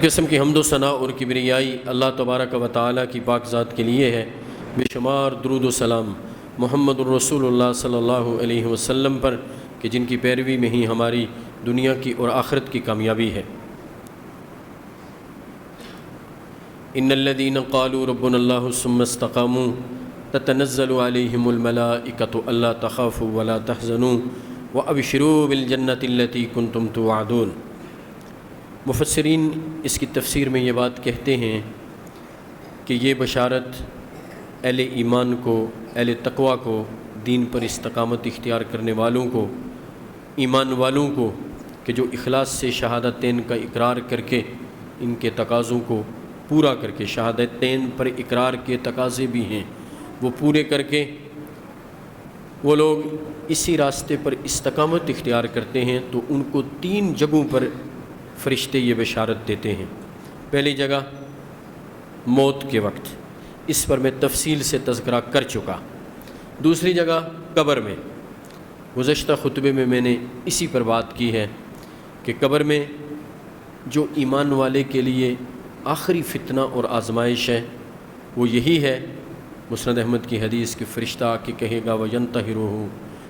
قسم کی حمد و ثنا اور کبریائی اللہ تبارک و تعالیٰ کی پاک ذات کے لیے ہے۔ بے شمار درود و سلام محمد الرسول اللہ صلی اللہ علیہ وسلم پر کہ جن کی پیروی میں ہی ہماری دنیا کی اور آخرت کی کامیابی ہے۔ ان الذين قالوا ربنا الله ثم استقاموا تتنزل عليهم الملائكة الا تخافوا ولا تحزنوا وابشروا بالجنة التي كنتم توعدون۔ مفسرین اس کی تفسیر میں یہ بات کہتے ہیں کہ یہ بشارت اہل ایمان کو، اہل تقویٰ کو، دین پر استقامت اختیار کرنے والوں کو، ایمان والوں کو کہ جو اخلاص سے شہادتین کا اقرار کر کے ان کے تقاضوں کو پورا کر کے، شہادتین پر اقرار کے تقاضے بھی ہیں وہ پورے کر کے وہ لوگ اسی راستے پر استقامت اختیار کرتے ہیں تو ان کو 3 جگہوں پر فرشتے یہ بشارت دیتے ہیں۔ پہلی جگہ موت کے وقت، اس پر میں تفصیل سے تذکرہ کر چکا۔ دوسری جگہ قبر میں، گزشتہ خطبے میں نے اسی پر بات کی ہے کہ قبر میں جو ایمان والے کے لیے آخری فتنہ اور آزمائش ہے وہ یہی ہے۔ مسند احمد کی حدیث کہ فرشتہ آ کے کہے گا وَيَنْتَهِرُهُ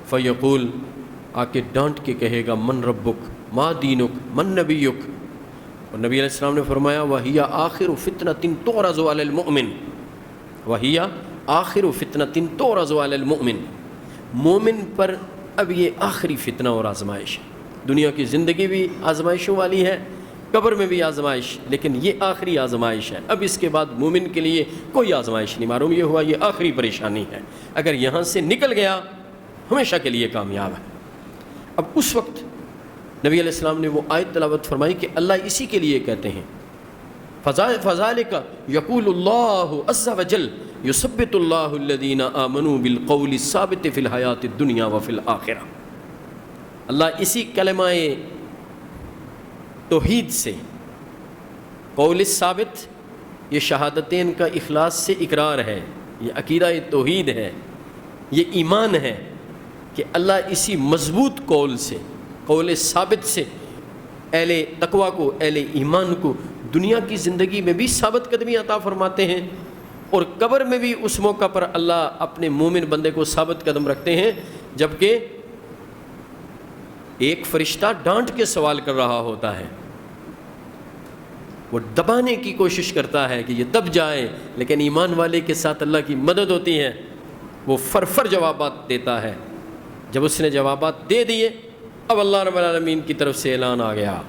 فَيَقُولُ، آ کے ڈانٹ کے کہے گا من ربک ما دینک من نبیک، اور نبی علیہ السلام نے فرمایا وَهِيَ آخِرُ فِتْنَةٍ تُعْرَضُ عَلَى الْمُؤْمِنِ، وَهِيَ آخِرُ فِتْنَةٍ تُعْرَضُ عَلَى الْمُؤْمِنِ، مومن پر اب یہ آخری فتنہ اور آزمائش ہے۔ دنیا کی زندگی بھی آزمائشوں والی ہے، قبر میں بھی آزمائش، لیکن یہ آخری آزمائش ہے۔ اب اس کے بعد مومن کے لیے کوئی آزمائش نہیں، معلوم یہ ہوا یہ آخری پریشانی ہے۔ اگر یہاں سے نکل گیا ہمیشہ کے لیے کامیاب ہے۔ اب اس وقت نبی علیہ السلام نے وہ آیت تلاوت فرمائی کہ اللہ اسی کے لیے کہتے ہیں فَذَلِكَ يَقُولُ اللَّهُ عَزَّ وَجَلَّ يُثَبِّتُ اللَّهُ الَّذِينَ آمَنُوا بِالْقَوْلِ الثَّابِتِ فِي الْحَيَاةِ الدُّنْيَا وَفِي الْآخِرَةِ، اللہ اسی کلمہ توحید سے، قول ثابت، یہ شہادتین کا اخلاص سے اقرار ہے، یہ عقیدہ توحید ہے، یہ ایمان ہے کہ اللہ اسی مضبوط قول سے، قول ثابت سے اہل تقویٰ کو، اہل ایمان کو دنیا کی زندگی میں بھی ثابت قدمی عطا فرماتے ہیں، اور قبر میں بھی اس موقع پر اللہ اپنے مومن بندے کو ثابت قدم رکھتے ہیں جبکہ ایک فرشتہ ڈانٹ کے سوال کر رہا ہوتا ہے، وہ دبانے کی کوشش کرتا ہے کہ یہ دب جائے، لیکن ایمان والے کے ساتھ اللہ کی مدد ہوتی ہے، وہ فر جوابات دیتا ہے۔ جب اس نے جوابات دے دیے اب اللہ رب العالمین کی طرف سے اعلان آ گیا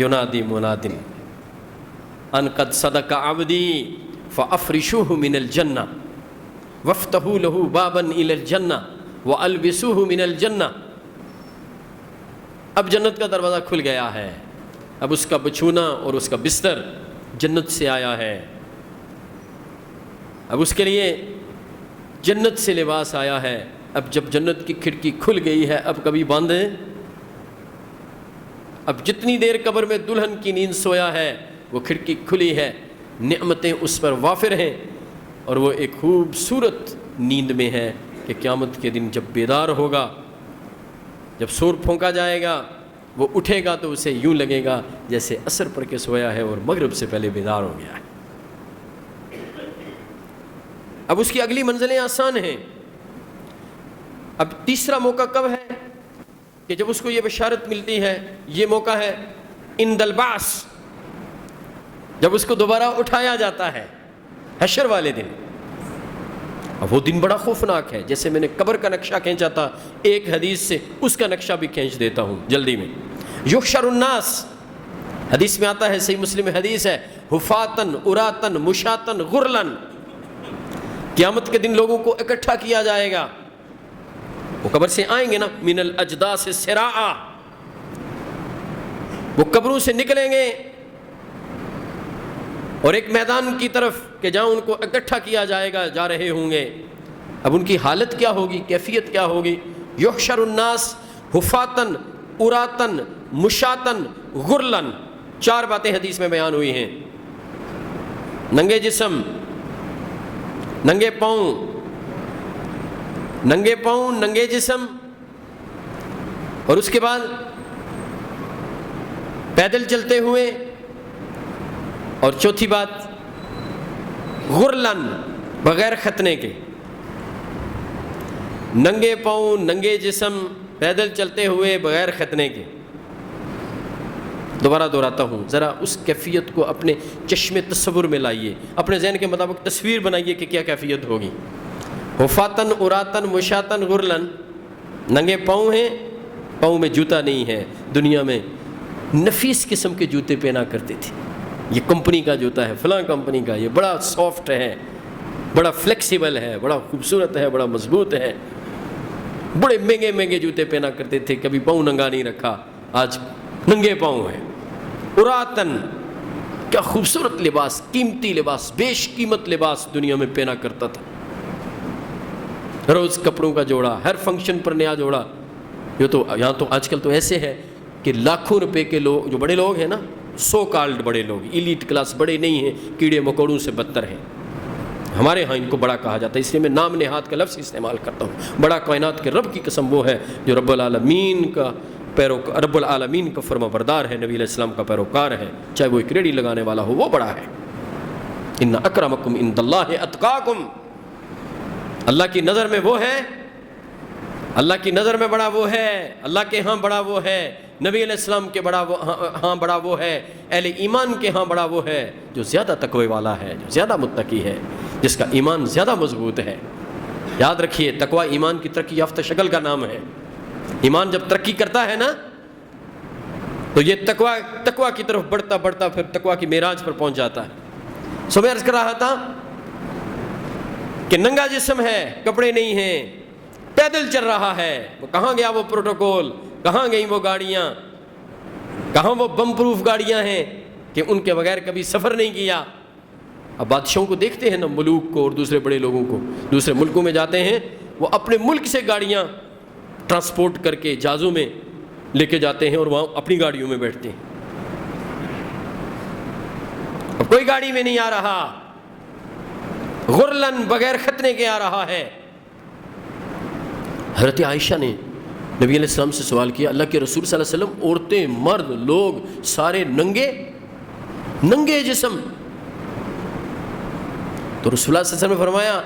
ینادی مناد ان قد صدق عبدی فافرشوہ من الجنہ وافتحوا له بابا الى الجنہ والبسوہ من الجنہ۔ اب جنت کا دروازہ کھل گیا ہے، اب اس کا بچھونا اور اس کا بستر جنت سے آیا ہے، اب اس کے لیے جنت سے لباس آیا ہے۔ اب جب جنت کی کھڑکی کھل گئی ہے اب کبھی بند ہے؟ اب جتنی دیر قبر میں دلہن کی نیند سویا ہے وہ کھڑکی کھلی ہے، نعمتیں اس پر وافر ہیں، اور وہ ایک خوبصورت نیند میں ہے کہ قیامت کے دن جب بیدار ہوگا، جب سور پھونکا جائے گا، وہ اٹھے گا تو اسے یوں لگے گا جیسے عصر پڑھ کے سویا ہے اور مغرب سے پہلے بیدار ہو گیا ہے۔ اب اس کی اگلی منزلیں آسان ہیں۔ اب تیسرا موقع کب ہے کہ جب اس کو یہ بشارت ملتی ہے، یہ موقع ہے عند البعث، جب اس کو دوبارہ اٹھایا جاتا ہے حشر والے دن۔ اب وہ دن بڑا خوفناک ہے، جیسے میں نے قبر کا نقشہ کھینچا تھا، ایک حدیث سے اس کا نقشہ بھی کھینچ دیتا ہوں جلدی میں۔ یحشر الناس، حدیث میں آتا ہے، صحیح مسلم حدیث ہے، حفاتن عراتن مشاتن غرلن، قیامت کے دن لوگوں کو اکٹھا کیا جائے گا، وہ قبر سے آئیں گے نا، من الاجداث سراعا، وہ قبروں سے نکلیں گے اور ایک میدان کی طرف کہ جہاں ان کو اکٹھا کیا جائے گا جا رہے ہوں گے۔ اب ان کی حالت کیا ہوگی، کیفیت کیا ہوگی؟ یحشر الناس حفاتن عراتن مشاتن غرلن، 4 باتیں حدیث میں بیان ہوئی ہیں، ننگے جسم، ننگے پاؤں، ننگے جسم، اور اس کے بعد پیدل چلتے ہوئے اور چوتھی بات غرلن، بغیر ختنے کے، ننگے پاؤں ننگے جسم پیدل چلتے ہوئے بغیر ختنے کے۔ دوبارہ دہراتا ہوں، ذرا اس کیفیت کو اپنے چشم تصور میں لائیے، اپنے ذہن کے مطابق تصویر بنائیے کہ کیا کیفیت ہوگی۔ حفاتن عراتن مشاتن غرلن، ننگے پاؤں ہیں، پاؤں میں جوتا نہیں ہے۔ دنیا میں نفیس قسم کے جوتے پہنا کرتے تھے، یہ کمپنی کا جوتا ہے، فلاں کمپنی کا، یہ بڑا سافٹ ہے، بڑا فلیکسیبل ہے، بڑا خوبصورت ہے، بڑا مضبوط ہے۔ بڑے مہنگے مہنگے جوتے پہنا کرتے تھے، کبھی پاؤں ننگا نہیں رکھا، آج ننگے پاؤں ہیں۔ عراتن، کیا خوبصورت لباس، قیمتی لباس، بیش قیمت لباس دنیا میں پہنا کرتا تھا۔ روز کپڑوں کا جوڑا، ہر فنکشن پر نیا جوڑا۔ یہ تو یہاں تو آج کل تو ایسے ہے کہ لاکھوں روپے کے لوگ، جو بڑے لوگ ہیں نا، سو کالڈ بڑے لوگ، ایلیٹ کلاس، بڑے نہیں ہیں، کیڑے مکوڑوں سے بدتر ہیں۔ ہمارے ہاں ان کو بڑا کہا جاتا ہے، اس لیے میں نام نہاد کا لفظ استعمال کرتا ہوں۔ بڑا کائنات کے رب کی قسم وہ ہے جو رب العالمین کا فرما بردار ہے، نبی علیہ السلام کا پیروکار ہے، چاہے وہ ایک ریڑھی لگانے والا ہو، وہ بڑا ہے۔ ان اکرمکم عند اللہ اتقاکم، اللہ کی نظر میں وہ ہے، اللہ کی نظر میں بڑا وہ ہے، اللہ کے ہاں بڑا وہ ہے، نبی علیہ السلام کے ہاں بڑا وہ ہے، اہل ایمان کے ہاں بڑا وہ ہے جو زیادہ تقوی والا ہے، جو زیادہ متقی ہے، جس کا ایمان زیادہ مضبوط ہے۔ یاد رکھیے، تقوی ایمان کی ترقی یافتہ شکل کا نام ہے۔ ایمان جب ترقی کرتا ہے نا تو یہ تقوی کی طرف بڑھتا بڑھتا پھر تقوی کی معراج پر پہنچ جاتا ہے۔ سو میں عرض کر رہا تھا کہ ننگا جسم ہے، کپڑے نہیں ہیں، پیدل چل رہا ہے، وہ کہاں گیا وہ پروٹوکول، کہاں گئی وہ گاڑیاں، کہاں وہ بم پروف گاڑیاں ہیں کہ ان کے بغیر کبھی سفر نہیں کیا۔ اب بادشاہوں کو دیکھتے ہیں نا، ملوک کو اور دوسرے بڑے لوگوں کو، دوسرے ملکوں میں جاتے ہیں، وہ اپنے ملک سے گاڑیاں ٹرانسپورٹ کر کے جہازوں میں لے کے جاتے ہیں اور وہاں اپنی گاڑیوں میں بیٹھتے ہیں۔ اب کوئی گاڑی میں نہیں آ رہا، غرلن، بغیر ختنے کے آ رہا ہے۔ حضرت عائشہ نے نبی علیہ السلام سے سوال کیا، اللہ کے رسول صلی اللہ علیہ وسلم، عورتیں مرد لوگ سارے ننگے جسم، تو رسول اللہ صلی اللہ علیہ وسلم نے فرمایا،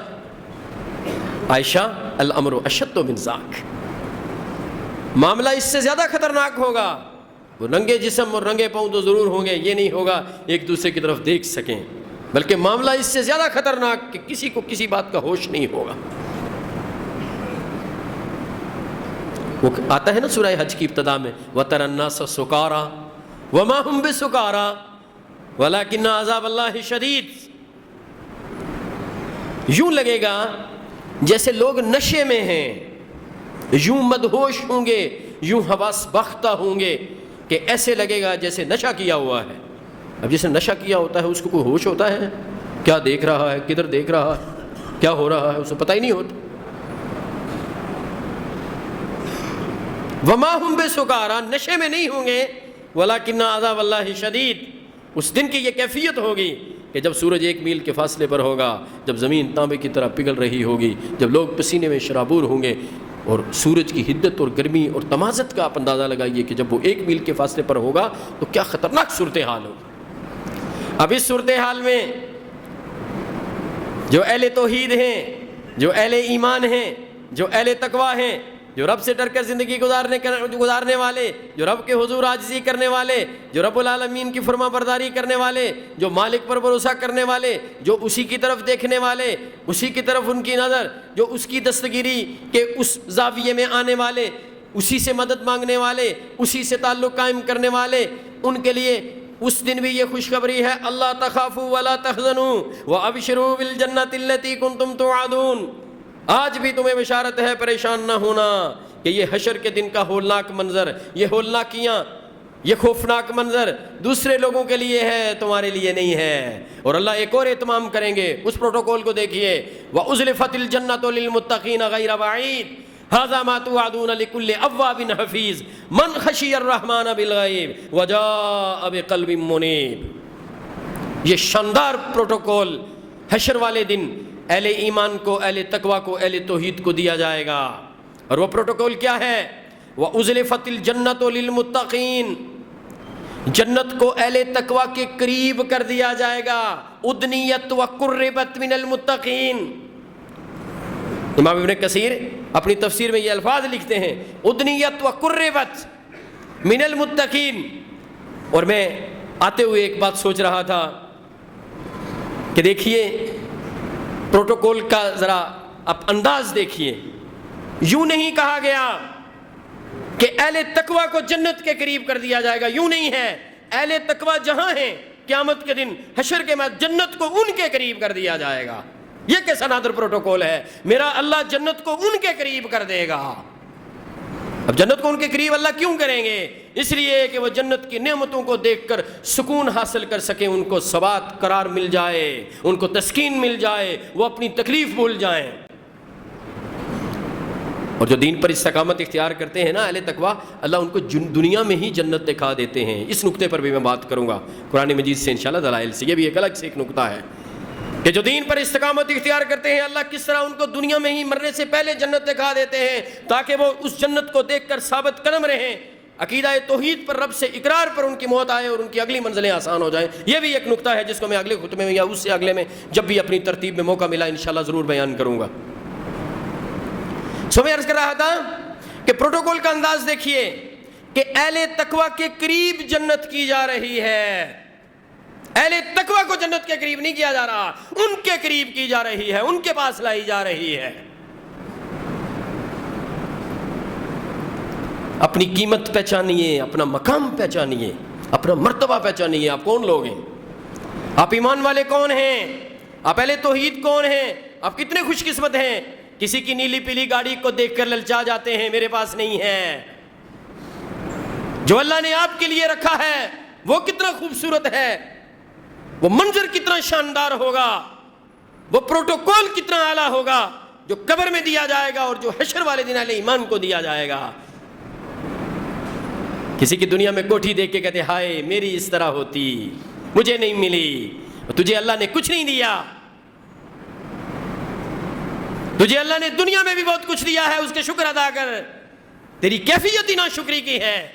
عائشہ الامر اشد من ذاک، معاملہ اس سے زیادہ خطرناک ہوگا۔ وہ ننگے جسم اور ننگے پاؤں تو ضرور ہوں گے، یہ نہیں ہوگا ایک دوسرے کی طرف دیکھ سکیں، بلکہ معاملہ اس سے زیادہ خطرناک کہ کسی کو کسی بات کا ہوش نہیں ہوگا۔ وہ آتا ہے نا سورہ حج کی ابتدا میں، وَتَرَى النَّاسَ سُكَارَىٰ وَمَا هُمْ بِسُكَارَىٰ وَلَكِنَّ عَذَابَ اللَّهِ شَدِيدٌ۔ یوں لگے گا جیسے لوگ نشے میں ہیں، یوں مدہوش ہوں گے، یوں حواس باختہ ہوں گے کہ ایسے لگے گا جیسے نشہ کیا ہوا ہے۔ اب جیسے نشہ کیا ہوتا ہے اس کو کوئی ہوش ہوتا ہے؟ کیا دیکھ رہا ہے، کدھر دیکھ رہا ہے، کیا ہو رہا ہے، اسے پتہ ہی نہیں ہوتا۔ وما ہم بسکارا، نشے میں نہیں ہوں گے، ولکن عذاب اللہ شدید، اس دن کی یہ کیفیت ہوگی کہ جب سورج 1 میل کے فاصلے پر ہوگا، جب زمین تانبے کی طرح پگھل رہی ہوگی، جب لوگ پسینے میں شرابور ہوں گے، اور سورج کی حدت اور گرمی اور تمازت کا آپ اندازہ لگائیے کہ جب وہ 1 میل کے فاصلے پر ہوگا تو کیا خطرناک صورتحال ہوگی۔ اب اس صورتحال میں جو اہل توحید ہیں، جو اہل ایمان ہیں، جو اہل تقویٰ ہیں، جو رب سے ڈر کر زندگی گزارنے والے، جو رب کے حضور عاجزی کرنے والے، جو رب العالمین کی فرما برداری کرنے والے، جو مالک پر بھروسہ کرنے والے، جو اسی کی طرف دیکھنے والے، اسی کی طرف ان کی نظر، جو اس کی دستگیری کے اس زاویے میں آنے والے، اسی سے مدد مانگنے والے، اسی سے تعلق قائم کرنے والے، ان کے لیے اس دن بھی یہ خوشخبری ہے، اللہ تخافوا ولا تحزنوا وابشروا بالجنۃ التي كنتم توعدون۔ آج بھی تمہیں بشارت ہے، پریشان نہ ہونا، کہ یہ حشر کے دن کا ہولناک منظر، یہ ہولناکیاں، یہ خوفناک منظر دوسرے لوگوں کے لیے ہے، تمہارے لیے نہیں ہے۔ اور اللہ ایک اور اہتمام کریں گے، اس پروٹوکول کو دیکھیے، وَأُزْلِفَتِ الْجَنَّةُ لِلْمُتَّقِينَ غَيْرَ بَعِيدٍ هذا ما توعدون لكل اواب حفیظ من خشی الرحمن بالغیب وجاء بقلب منیب۔ یہ شاندار پروٹوکول حشر والے دن اہل ایمان کو، اہل تقویٰ کو، اہل توحید کو دیا جائے گا۔ اور وہ پروٹوکول کیا ہے؟ وَأُزْلِفَتِ الْجَنَّةُ لِلْمُتَّقِينَ، جنت کو اہل تقوی کے قریب کر دیا جائے گا. ادنیت وقربت من المتقین. امام ابن کثیر اپنی تفسیر میں یہ الفاظ لکھتے ہیں, ادنیت وقربت من المتقین. اور میں آتے ہوئے ایک بات سوچ رہا تھا کہ دیکھیے پروٹوکول کا ذرا اب انداز دیکھیے. یوں نہیں کہا گیا کہ اہل تقوی کو جنت کے قریب کر دیا جائے گا, یوں نہیں ہے. اہل تقوی جہاں ہیں قیامت کے دن حشر کے بعد جنت کو ان کے قریب کر دیا جائے گا. یہ کیسا نادر پروٹوکول ہے؟ میرا اللہ جنت کو ان کے قریب کر دے گا. اب جنت کو ان کے قریب اللہ کیوں کریں گے؟ اس لیے کہ وہ جنت کی نعمتوں کو دیکھ کر سکون حاصل کر سکیں, ان کو ثبات قرار مل جائے, ان کو تسکین مل جائے, وہ اپنی تکلیف بھول جائیں. اور جو دین پر استقامت اختیار کرتے ہیں نا اہل تقوی, اللہ ان کو دنیا میں ہی جنت دکھا دیتے ہیں. اس نقطے پر بھی میں بات کروں گا قرآن مجید سے انشاءاللہ دلائل سے. یہ بھی ایک الگ سے ایک نقطہ ہے کہ جو دین پر استقامت اختیار کرتے ہیں اللہ کس طرح ان کو دنیا میں ہی مرنے سے پہلے جنت دکھا دیتے ہیں تاکہ وہ اس جنت کو دیکھ کر ثابت قدم رہیں, عقیدہ توحید پر رب سے اقرار پر ان کی موت آئے اور ان کی اگلی منزلیں آسان ہو جائیں. یہ بھی ایک نقطہ ہے جس کو میں اگلے خطبے میں یا اس سے اگلے میں جب بھی اپنی ترتیب میں موقع ملا انشاءاللہ ضرور بیان کروں گا. میں عرض کر رہا تھا کہ پروٹوکول کا انداز دیکھیے کہ اہل تقوی کے قریب جنت کی جا رہی ہے. اہل تقوی کو جنت کے قریب نہیں کیا جا رہا, ان کے قریب کی جا رہی ہے, ان کے پاس لائی جا رہی ہے. اپنی قیمت پہچانیے, اپنا مقام پہچانیے, اپنا مرتبہ پہچانیے. آپ کون لوگ ہیں؟ آپ ایمان والے کون ہیں؟ آپ اہل توحید کون ہیں؟ آپ کتنے خوش قسمت ہیں. کسی کی نیلی پیلی گاڑی کو دیکھ کر للچا جاتے ہیں, میرے پاس نہیں ہے. جو اللہ نے آپ کے لیے رکھا ہے وہ کتنا خوبصورت ہے, وہ منظر کتنا شاندار ہوگا, وہ پروٹوکول کتنا اعلیٰ ہوگا جو قبر میں دیا جائے گا اور جو حشر والے دن اہل ایمان کو دیا جائے گا. کسی کی دنیا میں کوٹھی دیکھ کے کہتے ہائے میری اس طرح ہوتی, مجھے نہیں ملی. تجھے اللہ نے کچھ نہیں دیا, تجھے اللہ نے دنیا میں بھی بہت کچھ دیا ہے, اس کے شکر ادا کر. تیری کیفیت ہی ناشکری کی ہے,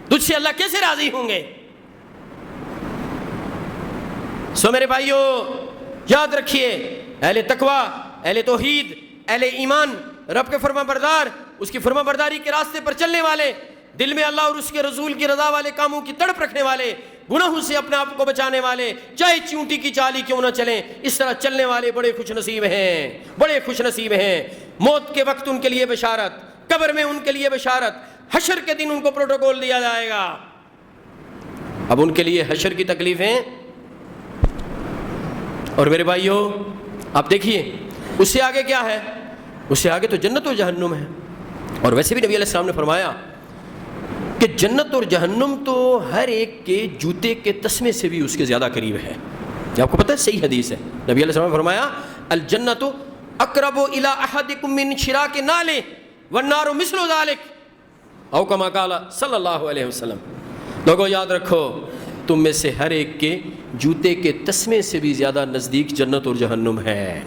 تجھ سے اللہ کیسے راضی ہوں گے؟ سو میرے بھائیو یاد رکھیے, اہل تقوی, اہل توحید, اہل ایمان, رب کے فرما بردار, اس کی فرما برداری کے راستے پر چلنے والے, دل میں اللہ اور اس کے رسول کی رضا والے کاموں کی تڑپ رکھنے والے, گناہوں سے اپنے آپ کو بچانے والے, چاہے چونٹی کی چالی کیوں نہ چلیں, اس طرح چلنے والے بڑے خوش نصیب ہیں, بڑے خوش نصیب ہیں. موت کے وقت ان کے لیے بشارت, قبر میں ان کے لیے بشارت, حشر کے دن ان کو پروٹوکول دیا جائے گا. اب ان کے لیے حشر کی تکلیفیں. اور میرے بھائیو آپ دیکھیے اس سے آگے کیا ہے, اس سے آگے تو جنت اور جہنم ہے. اور ویسے بھی نبی علیہ السلام نے فرمایا کہ جنت اور جہنم تو ہر ایک کے جوتے کے تسمے سے بھی اس کے زیادہ قریب ہے. یہ آپ کو پتہ ہے, صحیح حدیث ہے. نبی علیہ السلام نے فرمایا الجنت اقرب الی احدکم من شراک نعلہ والنار مثل ذلک او کما قال صلی اللہ علیہ وسلم. لوگوں یاد رکھو تم میں سے ہر ایک کے جوتے کے تسمے سے بھی زیادہ نزدیک جنت اور جہنم ہے.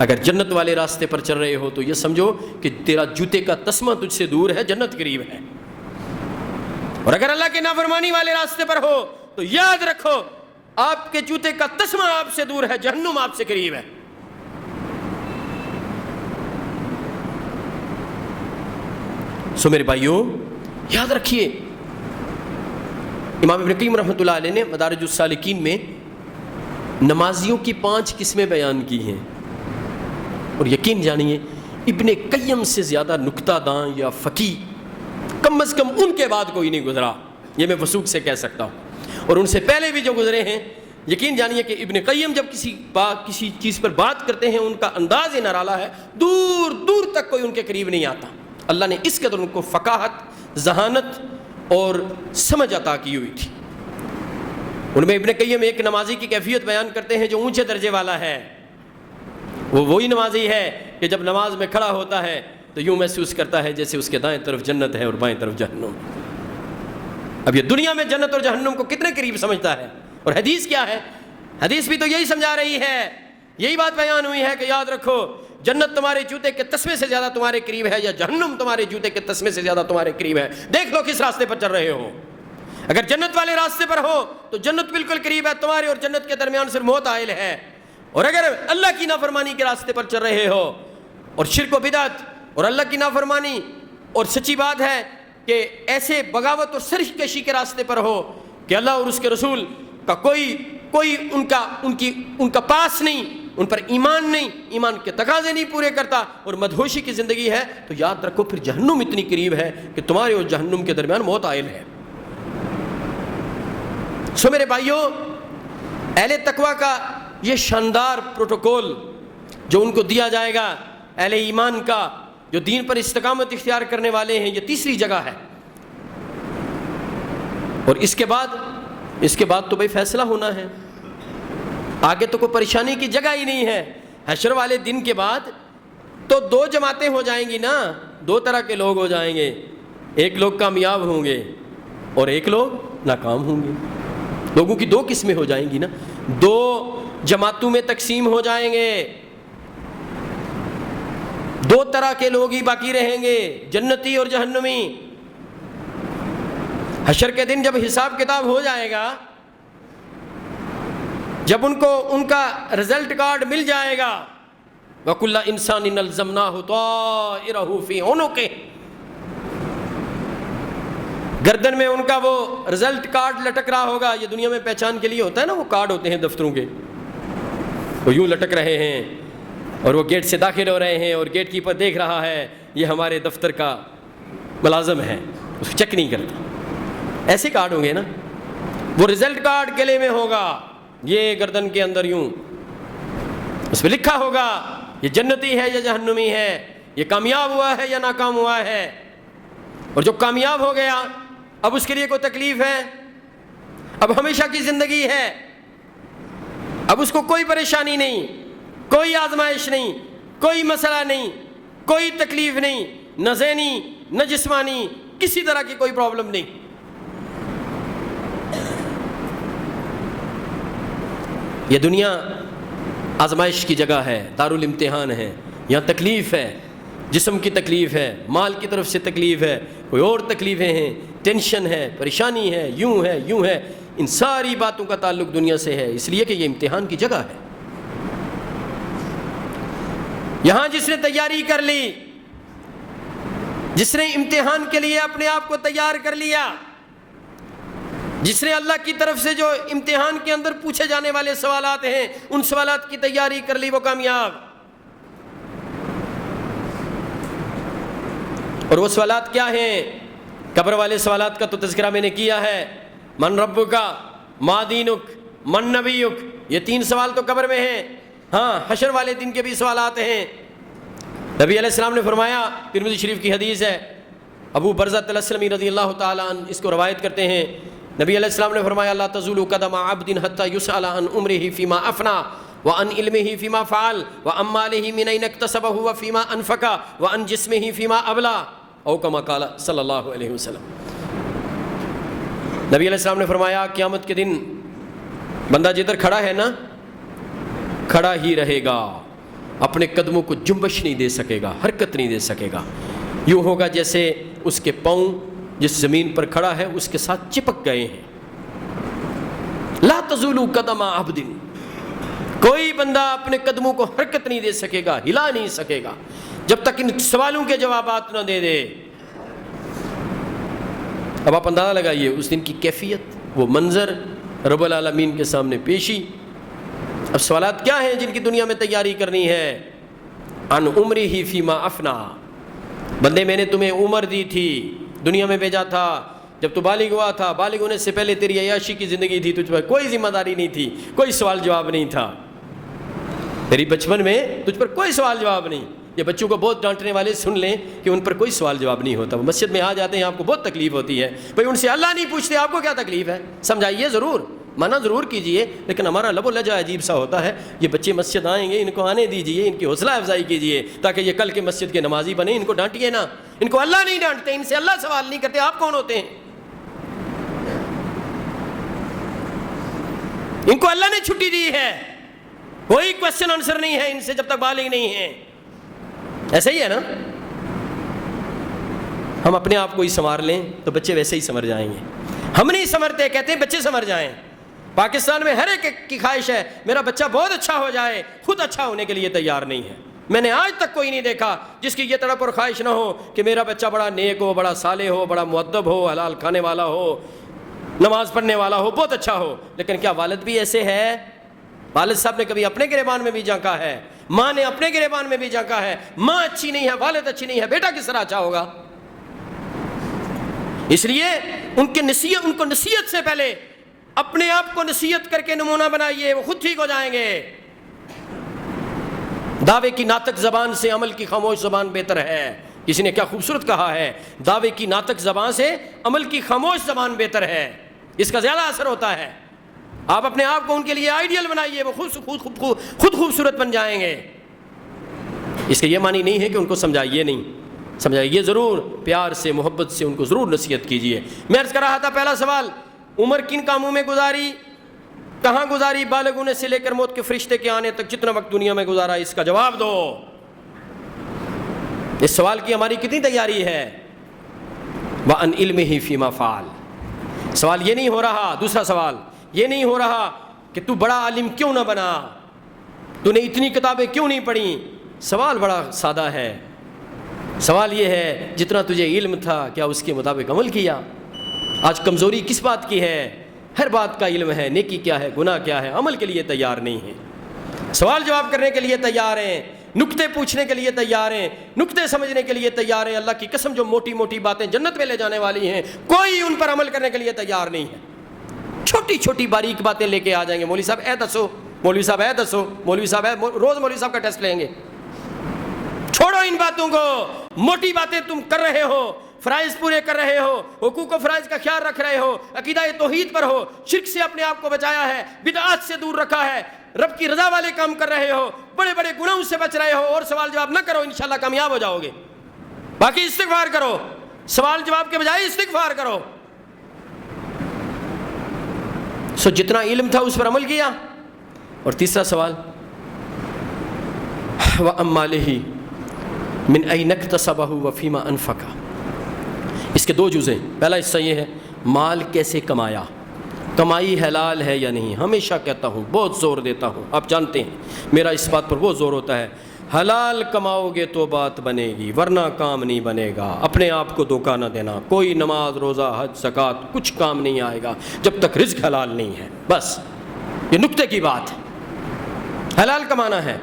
اگر جنت والے راستے پر چل رہے ہو تو یہ سمجھو کہ تیرا جوتے کا تسمہ تجھ سے دور ہے, جنت قریب ہے. اور اگر اللہ کے نافرمانی والے راستے پر ہو تو یاد رکھو آپ کے جوتے کا تسمہ آپ سے دور ہے, جہنم آپ سے قریب ہے. سو میرے بھائیوں یاد رکھیے امام ابن قیم رحمۃ اللہ علیہ نے مدارج السالکین میں نمازیوں کی 5 قسمیں بیان کی ہیں. اور یقین جانیے ابن قیم سے زیادہ نکتہ داں یا فقیہ کم از کم ان کے بعد کوئی نہیں گزرا, یہ میں وثوق سے کہہ سکتا ہوں. اور ان سے پہلے بھی جو گزرے ہیں یقین جانیے کہ ابن قیم جب کسی چیز پر بات کرتے ہیں ان کا انداز نرالا ہے, دور دور تک کوئی ان کے قریب نہیں آتا. اللہ نے اس قدر ان کو فقاہت, ذہانت اور سمجھ عطا کی ہوئی تھی. ان میں ابن قیم ایک نمازی کی کیفیت بیان کرتے ہیں جو اونچے درجے والا ہے. وہ وہی نمازی ہے کہ جب نماز میں کھڑا ہوتا ہے تو یوں محسوس کرتا ہے جیسے اس کے دائیں طرف جنت ہے اور بائیں طرف جہنم. اب یہ دنیا میں جنت اور جہنم کو کتنے قریب سمجھتا ہے. اور حدیث کیا ہے؟ حدیث بھی تو یہی سمجھا رہی ہے, یہی بات بیان ہوئی ہے کہ یاد رکھو جنت تمہارے جوتے کے تسمے سے زیادہ تمہارے قریب ہے یا جہنم تمہارے جوتے کے تسمے سے زیادہ تمہارے قریب ہے. دیکھ لو کس راستے پر چل رہے ہو. اگر جنت والے راستے پر ہو تو جنت بالکل قریب ہے، تمہارے اور جنت کے درمیان صرف موت حائل ہے. اور اگر اللہ کی نافرمانی کے راستے پر چل رہے ہو اور شرک و بدعت اور اللہ کی نافرمانی، اور سچی بات ہے کہ ایسے بغاوت اور سرکشی کے راستے پر ہو کہ اللہ اور اس کے رسول کا کوئی ان کا پاس نہیں، ان پر ایمان نہیں، ایمان کے تقاضے نہیں پورے کرتا، اور مدہوشی کی زندگی ہے، تو یاد رکھو پھر جہنم اتنی قریب ہے کہ تمہارے اور جہنم کے درمیان موت حائل ہے. سو میرے بھائیوں، اہل تقویٰ کا یہ شاندار پروٹوکول جو ان کو دیا جائے گا، اہل ایمان کا جو دین پر استقامت اختیار کرنے والے ہیں، یہ تیسری جگہ ہے. اور اس کے بعد تو بھائی فیصلہ ہونا ہے، آگے تو کوئی پریشانی کی جگہ ہی نہیں ہے. حشر والے دن کے بعد تو دو جماعتیں ہو جائیں گی نا، دو طرح کے لوگ ہو جائیں گے. ایک لوگ کامیاب ہوں گے اور ایک لوگ ناکام ہوں گے. لوگوں کی دو قسمیں ہو جائیں گی نا، دو جماعتوں میں تقسیم ہو جائیں گے. دو طرح کے لوگ ہی باقی رہیں گے، جنتی اور جہنمی. حشر کے دن جب حساب کتاب ہو جائے گا، جب ان کو ان کا رزلٹ کارڈ مل جائے گا، وَكُلَّ إِنسَانٍ أَلْزَمْنَاهُ طَائِرَهُ فِي عُنُقِهِ، گردن میں ان کا وہ رزلٹ کارڈ لٹک رہا ہوگا. یہ دنیا میں پہچان کے لیے ہوتا ہے نا، وہ کارڈ ہوتے ہیں دفتروں کے، وہ یوں لٹک رہے ہیں اور وہ گیٹ سے داخل ہو رہے ہیں اور گیٹ کیپر دیکھ رہا ہے یہ ہمارے دفتر کا ملازم ہے، اس کو چیک نہیں کرتا. ایسے کارڈ ہوں گے نا. وہ رزلٹ کارڈ گلے میں ہوگا، یہ گردن کے اندر یوں، اس پہ لکھا ہوگا یہ جنتی ہے یا جہنمی ہے، یہ کامیاب ہوا ہے یا ناکام ہوا ہے. اور جو کامیاب ہو گیا اب اس کے لیے کوئی تکلیف ہے، اب ہمیشہ کی زندگی ہے، اب اس کو کوئی پریشانی نہیں، کوئی آزمائش نہیں، کوئی مسئلہ نہیں، کوئی تکلیف نہیں، نہ ذہنی نہ جسمانی، کسی طرح کی کوئی پرابلم نہیں. یہ دنیا آزمائش کی جگہ ہے، دارالامتحان ہے. یہاں تکلیف ہے، جسم کی تکلیف ہے، مال کی طرف سے تکلیف ہے، کوئی اور تکلیفیں ہیں، ٹینشن ہے، پریشانی ہے، یوں ہے. ان ساری باتوں کا تعلق دنیا سے ہے، اس لیے کہ یہ امتحان کی جگہ ہے. یہاں جس نے تیاری کر لی، جس نے امتحان کے لیے اپنے آپ کو تیار کر لیا، جس نے اللہ کی طرف سے جو امتحان کے اندر پوچھے جانے والے سوالات ہیں ان سوالات کی تیاری کر لی، وہ کامیاب. اور وہ سوالات کیا ہیں؟ قبر والے سوالات کا تو تذکرہ میں نے کیا ہے. من ربک، ما دینک، من نبیک، یہ 3 سوال تو قبر میں ہیں. ہاں، حشر والے دن کے بھی سوالات ہیں. نبی علیہ السلام نے فرمایا، ترمذی شریف کی حدیث ہے، ابو برزہ الاسلمی رضی اللہ تعالیٰ عنہ اس کو روایت کرتے ہیں. نبی علیہ السلام نے فرمایا، لا تزول قدم عبد حتى يسأل عن عمره فيما افنى وعن علمه فيما فعل وعن ماله من اين اكتسبه وفيما انفق وعن جسمه فيما ابلى، او كما قال صلی اللہ علیہ وسلم. نبی علیہ السلام نے فرمایا قیامت کے دن بندہ جدھر کھڑا ہے نا، کھڑا ہی رہے گا، اپنے قدموں کو جنبش نہیں دے سکے گا، حرکت نہیں دے سکے گا. یوں ہوگا جیسے اس کے پاؤں جس زمین پر کھڑا ہے اس کے ساتھ چپک گئے ہیں. لا تزول قدم عبد، کوئی بندہ اپنے قدموں کو حرکت نہیں دے سکے گا، ہلا نہیں سکے گا جب تک ان سوالوں کے جوابات نہ دے دے. اب آپ اندازہ لگائیے اس دن کی کیفیت، وہ منظر، رب العالمین کے سامنے پیشی. اب سوالات کیا ہیں جن کی دنیا میں تیاری کرنی ہے؟ عن عمرہ فیما افنا، بندے میں نے تمہیں عمر دی تھی، دنیا میں بھیجا تھا، جب تو بالغ ہوا تھا، بالغ ہونے سے پہلے تیری عیاشی کی زندگی تھی، تجھ پر کوئی ذمہ داری نہیں تھی، کوئی سوال جواب نہیں تھا. تیری بچپن میں تجھ پر کوئی سوال جواب نہیں. یہ بچوں کو بہت ڈانٹنے والے سن لیں کہ ان پر کوئی سوال جواب نہیں ہوتا. وہ مسجد میں آ جاتے ہیں، آپ کو بہت تکلیف ہوتی ہے، بھائی ان سے اللہ نہیں پوچھتے، آپ کو کیا تکلیف ہے؟ سمجھائیے ضرور، منع ضرور کیجئے، لیکن ہمارا لب و لہجہ عجیب سا ہوتا ہے. یہ بچے مسجد آئیں گے، ان کو آنے دیجئے، ان کی حوصلہ افزائی کیجئے تاکہ یہ کل کے مسجد کے نمازی بنے. ان کو ڈانٹیے نا، ان کو اللہ نہیں ڈانٹتے، ان سے اللہ سوال نہیں کرتے. آپ کون ہوتے ہیں؟ ان کو اللہ نے چھٹی دی ہے، کوئی کوشچن آنسر نہیں ہے ان سے جب تک بالغ نہیں ہیں. ایسا ہی ہے نا؟ ہم اپنے آپ کو ہی سنوار لیں تو بچے ویسے ہی سنور جائیں گے. ہم نہیں سنورتے، کہتے ہیں بچے سنور جائیں۔ پاکستان میں ہر ایک کی خواہش ہے میرا بچہ بہت اچھا ہو جائے، خود اچھا ہونے کے لیے تیار نہیں ہے۔ میں نے آج تک کوئی نہیں دیکھا جس کی یہ تڑپ اور خواہش نہ ہو کہ میرا بچہ بڑا نیک ہو، بڑا صالح ہو، بڑا مؤدب ہو، حلال کھانے والا ہو، نماز پڑھنے والا ہو، بہت اچھا ہو۔ لیکن کیا والد بھی ایسے ہے؟ والد صاحب نے کبھی اپنے گریبان میں بھی جھانکا ہے، ماں نے اپنے گریبان میں بھی جھانکا ہے۔ ماں اچھی نہیں ہے، والد اچھی نہیں ہے، بیٹا کس طرح اچھا ہوگا؟ اس لیے ان کو نصیحت سے پہلے اپنے آپ کو نصیحت کر کے نمونہ بنائیے، وہ خود ٹھیک ہو جائیں گے۔ دعوے کی ناطق زبان سے عمل کی خاموش زبان بہتر ہے۔ کسی نے کیا خوبصورت کہا ہے، دعوے کی ناطق زبان سے عمل کی خاموش زبان بہتر ہے، اس کا زیادہ اثر ہوتا ہے۔ آپ اپنے آپ کو ان کے لیے آئیڈیل بنائیے، وہ خود خوبصورت بن جائیں گے۔ اس کا یہ معنی نہیں ہے کہ ان کو سمجھائیے نہیں، سمجھائیے ضرور، پیار سے محبت سے ان کو ضرور نصیحت کیجیے۔ میں عرض کر رہا تھا پہلا سوال، عمر کن کاموں میں گزاری، کہاں گزاری، بالغ ہونے سے لے کر موت کے فرشتے کے آنے تک جتنا وقت دنیا میں گزارا، اس کا جواب دو۔ اس سوال کی ہماری کتنی تیاری ہے؟ وَأَنْ عِلْمِهِ فِي مَا فَعَلَ۔ سوال یہ نہیں ہو رہا، دوسرا سوال یہ نہیں ہو رہا کہ تو بڑا عالم کیوں نہ بنا، تو نے اتنی کتابیں کیوں نہیں پڑھی۔ سوال بڑا سادہ ہے، سوال یہ ہے جتنا تجھے علم تھا کیا اس کے مطابق عمل کیا؟ آج کمزوری کس بات کی ہے؟ ہر بات کا علم ہے، نیکی کیا ہے، گناہ کیا ہے، عمل کے لیے تیار نہیں ہے۔ سوال جواب کرنے کے لیے تیار ہیں، نکتے پوچھنے کے لیے تیار ہیں، نکتے سمجھنے کے لیے تیار ہیں۔ اللہ کی قسم جو موٹی موٹی باتیں جنت میں لے جانے والی ہیں، کوئی ان پر عمل کرنے کے لیے تیار نہیں ہے۔ چھوٹی چھوٹی باریک باتیں لے کے آ جائیں گے، مولوی صاحب اے دسو، مولوی صاحب اے دسو، مولوی صاحب اے، روز مولوی صاحب کا ٹیسٹ لیں گے۔ چھوڑو ان باتوں کو، موٹی باتیں تم کر رہے ہو، فرائض پورے کر رہے ہو، حقوق و فرائض کا خیال رکھ رہے ہو، عقیدہ توحید پر ہو، شرک سے اپنے آپ کو بچایا ہے، بدعات سے دور رکھا ہے، رب کی رضا والے کام کر رہے ہو، بڑے بڑے گناہوں سے بچ رہے ہو، اور سوال جواب نہ کرو، انشاءاللہ کامیاب ہو جاؤ گے۔ باقی استغفار کرو، سوال جواب کے بجائے استغفار کرو۔ جتنا علم تھا اس پر عمل کیا۔ اور تیسرا سوال، وَأَمَّالِهِ مِنْ أَيْنَ اكْتَسَبَهُ وَفِيمَا أَنْفَقَ۔ اس کے دو جزء ہیں۔ پہلا حصہ یہ ہے مال کیسے کمایا، کمائی حلال ہے یا نہیں۔ ہمیشہ کہتا ہوں، بہت زور دیتا ہوں، آپ جانتے ہیں میرا اس بات پر بہت زور ہوتا ہے، حلال کماؤ گے تو بات بنے گی، ورنہ کام نہیں بنے گا۔ اپنے آپ کو دھوکہ نہ دینا، کوئی نماز روزہ حج زکوٰۃ کچھ کام نہیں آئے گا جب تک رزق حلال نہیں ہے۔ بس یہ نکتے کی بات ہے، حلال کمانا ہے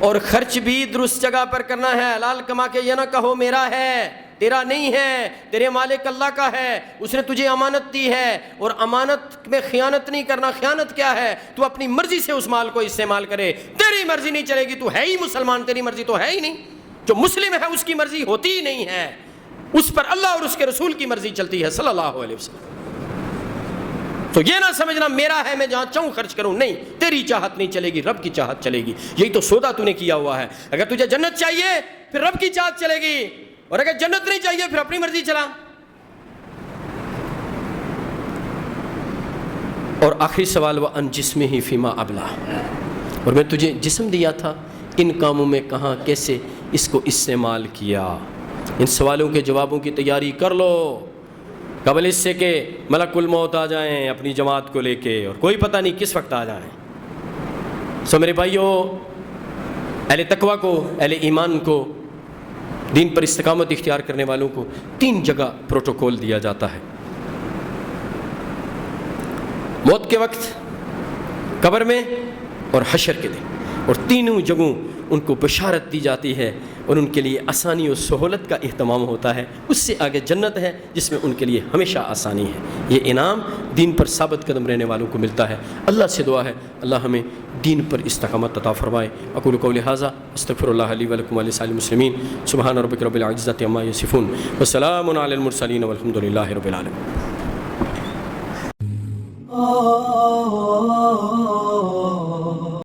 اور خرچ بھی درست جگہ پر کرنا ہے۔ حلال کما کے یہ نہ کہو میرا ہے، تیرا نہیں ہے، تیرے مالک اللہ کا ہے، اس نے تجھے امانت دی ہے، اور امانت میں خیانت نہیں کرنا۔ خیانت کیا ہے؟ تو اپنی مرضی سے اس مال کو استعمال کرے، تیری مرضی نہیں چلے گی، تو ہے ہی مسلمان، تیری مرضی تو ہے ہی نہیں۔ جو مسلم ہے اس کی مرضی ہوتی ہی نہیں ہے، اس پر اللہ اور اس کے رسول کی مرضی چلتی ہے صلی اللہ علیہ وسلم۔ تو یہ نہ سمجھنا میرا ہے میں جہاں چاہوں خرچ کروں، نہیں، تیری چاہت نہیں چلے گی، رب کی چاہت چلے گی۔ یہی تو سودا تو نے کیا ہوا ہے۔ اگر تجھے جنت چاہیے پھر رب کی چاہت چلے گی، اور اگر جنت نہیں چاہیے پھر اپنی مرضی چلا۔ اور آخری سوال، وَأَنْ جِسْمِهِ فِيمَا أَبْلَى۔ اور میں تجھے جسم دیا تھا، ان کاموں میں کہاں کیسے اس کو استعمال کیا۔ ان سوالوں کے جوابوں کی تیاری کر لو قبل اس سے کہ ملک الموت آ جائیں اپنی جماعت کو لے کے، اور کوئی پتہ نہیں کس وقت آ جائیں۔ میرے بھائیوں، اہل تقویٰ کو، اہل ایمان کو، دین پر استقامت اختیار کرنے والوں کو 3 جگہ پروٹوکول دیا جاتا ہے: موت کے وقت، قبر میں، اور حشر کے دن۔ اور تینوں جگہوں ان کو بشارت دی جاتی ہے اور ان کے لیے آسانی اور سہولت کا اہتمام ہوتا ہے۔ اس سے آگے جنت ہے جس میں ان کے لیے ہمیشہ آسانی ہے۔ یہ انعام دین پر ثابت قدم رہنے والوں کو ملتا ہے۔ اللہ سے دعا ہے اللہ ہمیں دین پر استقامت عطا فرمائے۔ اقول قولی ھذا استغفر اللہ لی ولکم ولسائر المسلمین۔ سبحان ربک رب العزۃ عما یصفون وسلام علی المرسلین والحمد للہ رب العالمین۔